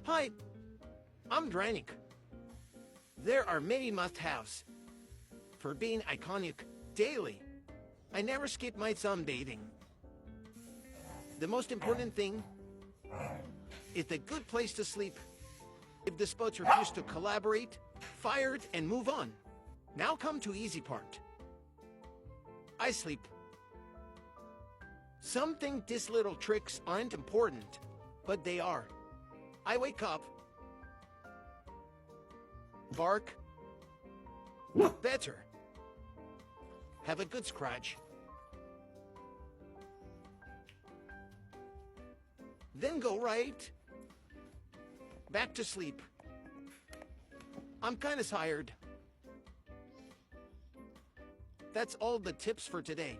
Hi, I'm Dranik. There are many must-haves for being iconic daily. I never skip my sunbathing. The most important thing is a good place to sleep. If the spots refuse to collaborate, fire it and move on. Now come to easy part. I sleep. Some think these little tricks aren't important, but they are. I wake up, bark, better, have a good scratch, then go right back to sleep. I'm kinda tired. That's all the tips for today.